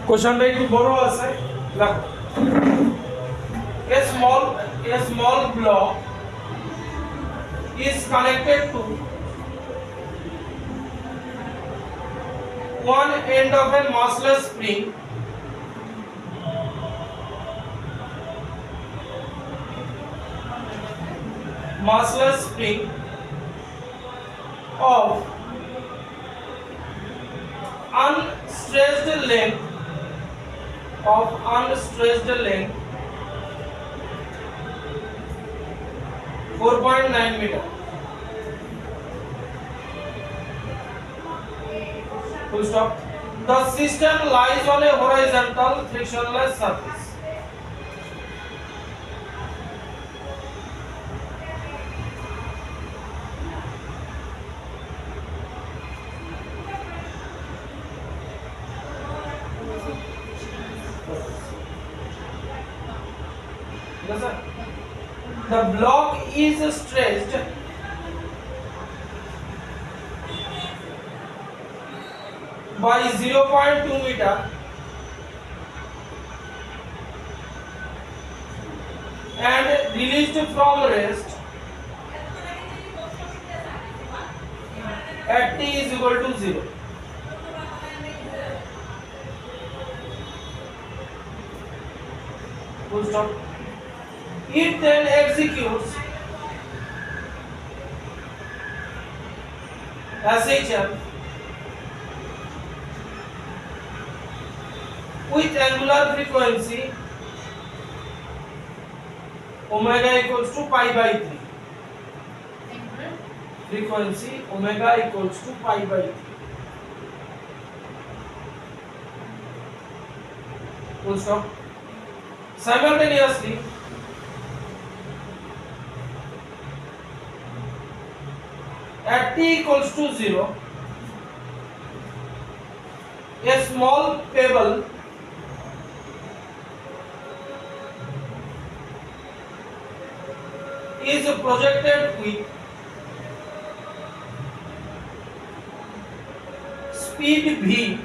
কোশ্চেনটা একটু বড় আছে দেখো a small block is connected to one end of a massless spring of unstressed length 4.9 meter. Full stop. The system lies on a horizontal frictionless surface. The block is stressed by 0.2 meter and released from rest at t is equal to 0. Full stop. It then executes SHM with angular frequency omega equals to pi by 3. Frequency omega equals to pi by 3. Full stop. Simultaneously, at t equals to 0, a small pebble is projected with speed v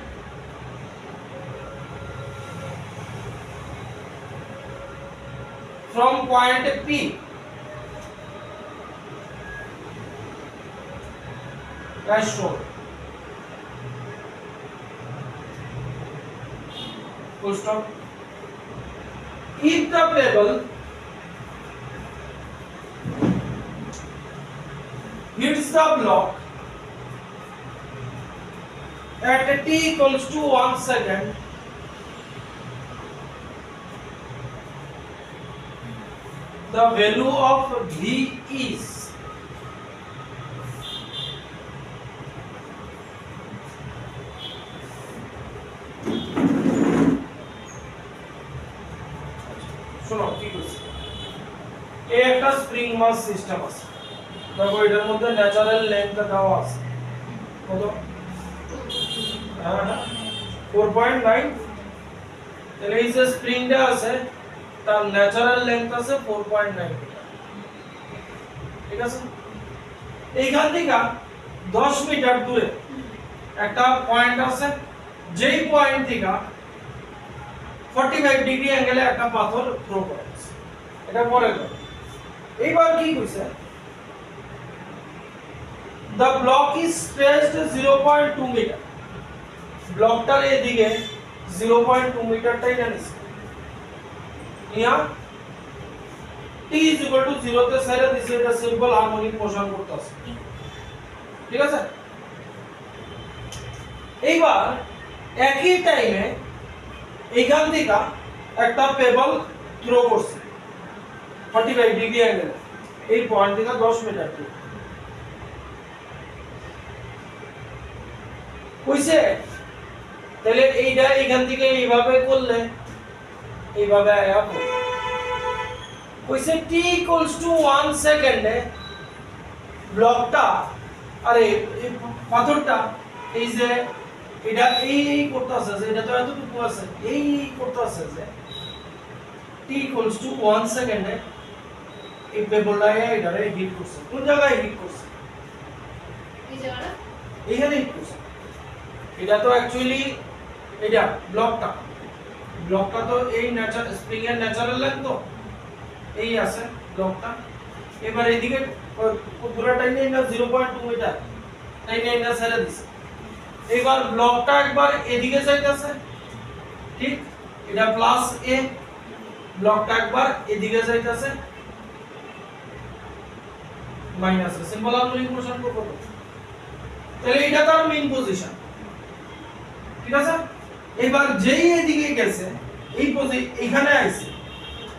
from point P as shown. Full stop. If the pebble hits the block at t equals to 1 second, the value of v is শোনো কি করছি এই একটা spring মাস system আছে দেখো এটার মধ্যে natural length দেওয়া আছে কত 4.9 তাহলে এই যে স্প্রিংটা আছে তার ন্যাচারাল লেন্থ আছে 4.9 মিটার ঠিক আছে এইখান থেকে 10 মিটার দূরে একটা পয়েন্ট আছে যেই পয়েন্ট থেকে 45 ডিগ্রি অ্যাঙ্গেলে একটা পাথর থ্রো করা আছে এটা পরে করো এইবার কি কইছে the block is stretched 0.2 metre ব্লকটার এদিকে 0.2 মিটারটাই জানিস ইয়া t is equal to 0 তে সাইরা দিছে এটা সিম্পল হারমোনিক মোশন করতেছে ঠিক আছে এইবার একই টাইমে এইখান থেকে একটা পেবল থ্রো করছে 45 ডিগ্রি অ্যাঙ্গেল এই পয়েন্ট থেকে 10 মিটার দূর কইছে তাহলে এইটা এইখান থেকে এইভাবে করলে এইভাবে আয়া পড়ে কইছে t equals to 1 সেকেন্ডে ব্লকটা আরে এই পাথরটা এই যে এটা এই করতেছে যে এটা তো এতটুকু আছে এই করতেছে যে t equals to 1 সেকেন্ডে এই পেবলটা এটারে হিট করছে কোন জায়গায় হিট করছে এই জায়গাটা এইখানে হিট করছে এটা তো অ্যাকচুয়ালি এটা ব্লকটা ব্লকটা তো এই ন্যাচারাল স্প্রিং এর ন্যাচারাল লেন্থ তো এই আছে ব্লকটা। এবার এদিকে পুরোটাই নেই না 0.2 মিটার তাই নেই না ছেড়ে দিছে। এবার ব্লকটা একবার এদিকে যাইতেছে, ঠিক এটা প্লাস এ, ব্লকটা একবার এদিকে যাইতেছে মাইনাস এ, সিম্বল হারমোনিক মোশন করব। তাহলে এটা তার মেইন পজিশন, ঠিক আছে। এবার যেই এদিকে গেছে এই এখানে আইছে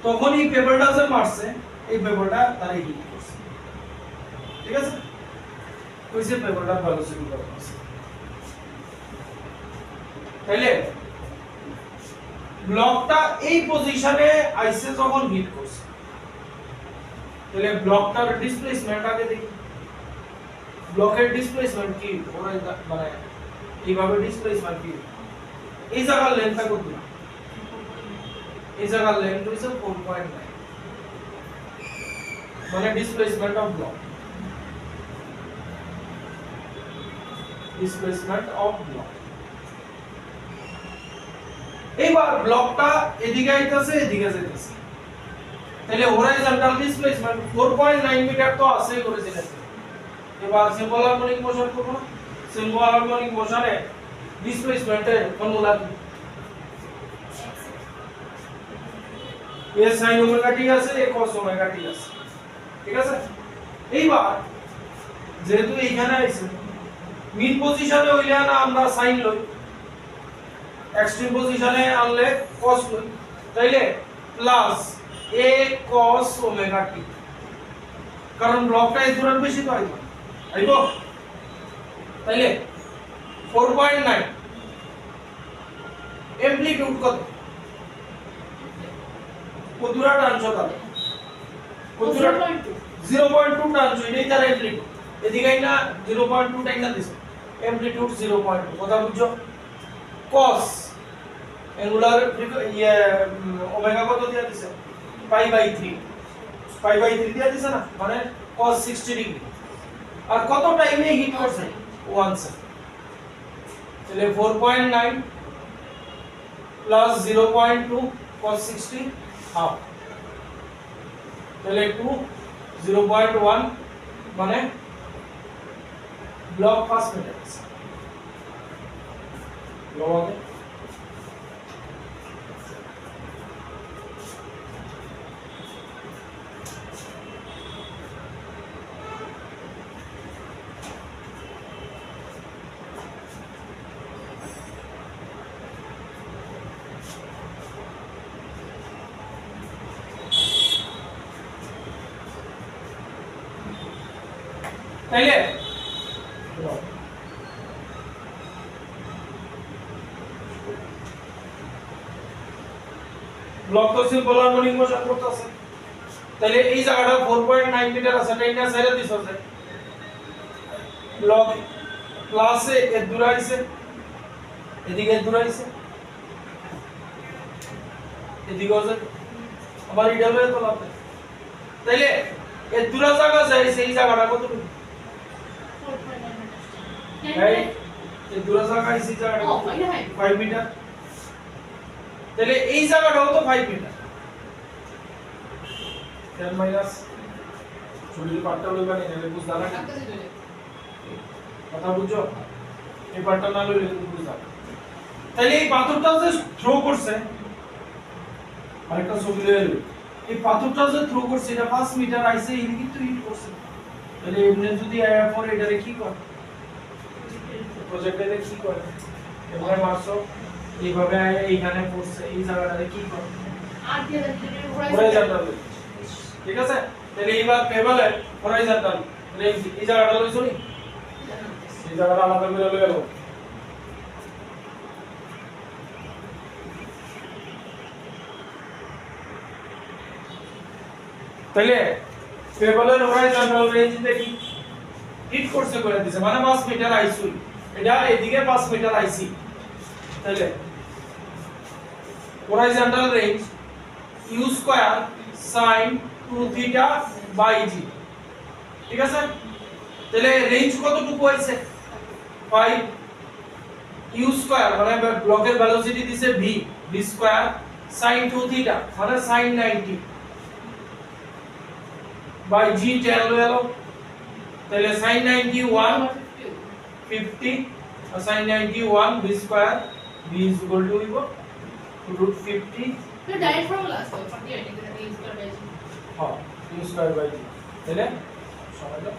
তখন এই পেপারটা যে মারছে এই পেপারটা তার হিট করছে, ঠিক আছে। কইছে পেপারটা ভেলোসিটি কত আছে। তাইলে ব্লকটা এই পজিশনে আইছে যখন হিট করছে, তাহলে ব্লকটার ডিসপ্লেসমেন্ট আগে দেখি। ব্লকের ডিসপ্লেসমেন্ট কি ওরা মানে এইভাবে ডিসপ্লেসমেন্ট কি, এই জায়গার লেন্থটা কত, এই জায়গার লেন্থ হইছে 4.9 মানে displacement of block, displacement of block. এবার ব্লকটা এদিকে আইতাছে এদিকে যাইতাছে, তাহলে হরাইজন্টাল ডিসপ্লেসমেন্ট 4.9 মিটার তো আছেই করেছিলেন। এবার সিম্বল হারমোনিক মোশন করব। সিম্বল হারমোনিক মোশনে ডিসপ্লেসমেন্টের ফর্মুলা কি, a sin ওমেগা t আছে a cos ওমেগা t আছে, ঠিক আছে। এইবার যেহেতু এইখানে আইছে মিড পজিশনে হইলে না আমরা sin লই, এক্সট্রিম পজিশনে আনলে cos লই, তাইলে plus a cos omega t, কারণ ব্লকটা এই দূরের বেশি তো আইবো আইবো। তাইলে 4.9 অ্যামপ্লিটিউড কত, কতটা টানছো তাহলে 0.2 টানছো, এটাই তার অ্যামপ্লিটিউড। এদিকে না 0.2 টাইনা দিছে, অ্যামপ্লিটিউড 0.2, কথা বুঝছো। cos অ্যাঙ্গুলার ওমেগা কত দিয়া দিছে π/3, π/3 দিয়া দিছে না, মানে cos 60 ডিগ্রি। আর কত টাইমে হিট করছে 1 সেকেন্ড, তাহলে 4.9 প্লাস 0.2 cos 60 হাফ, তাহলে 2 0.1 মানে ব্লক 5 মিটার লওয়াতে। তাইলে ব্লক তো সিম্বল হারমোনিক মোশন করতেছে, তাইলে এই জায়গাটা 4.9 মিটার আছে, এটা ইনা সাইডে দিছ আছে। ব্লক প্লাসে এর দূরে আইছে, এদিকে দূরে আইছে, এদিকে আছে আবার এটা লয়ে তো লাভ। তাইলে এর দূরে জায়গা যাইছে এই জায়গাটা কত, এই এই দূরে জায়গা আইছে এই জায়গাটা 5 মিটার, তাহলে এই জায়গাটাও তো 5 মিটার। 10 মাইনাস চুরির পার্টটা লইবা নি, নালে বুঝ দাঁড়া না, কথা বুঝছো। এই পার্টটা না লইলে তুমি বুঝ দাঁড়া। তাহলে এই পাথরটা যে থ্রো করছে, আরেকটা ছবি লইলে এই পাথরটা যে থ্রো করছে এটা 5 মিটার আইছে, এই কিন্তু হিট করছে। তাহলে এমনি যদি আয়া পরে এটারে কি করে, প্রজেক্টরে কি করে, এভাবে মারছো এইভাবে এইখানে পড়ছে, এই জায়গাটাতে কি করে হরাইজন্টাল, ঠিক আছে। তাহলে এইবার টেবলে হরাইজন্টাল, তাহলে এই জায়গাটা লইছো নি, এই জায়গাটা আলাদা করে লয়ে গেল। তাহলে টেবলের হরাইজন্টাল রেঞ্জে কি হিট করছে করে দিছে, মানে 5 মিটার আইসি, এটা এদিকে 5 মিটার আইসি। তাহলে horizontal range u square sin 2 theta by g, ঠিক আছে। তাহলে রেঞ্জ কতটুকু হইছে 5, ইউ স্কয়ার মানে ব্লকের ভেলোসিটি দিছে v v square sin 2 theta মানে sin 90 বাই g tan লয়ে এলো তাহলে sin 90 150 আর sin 91 v square v is equal to √50 तो डायरेक्ट फॉर्मूला আছে 40 ইউ স্কয়ার বাই জি হ্যাঁ u স্কয়ার বাই g তাহলে সমাধান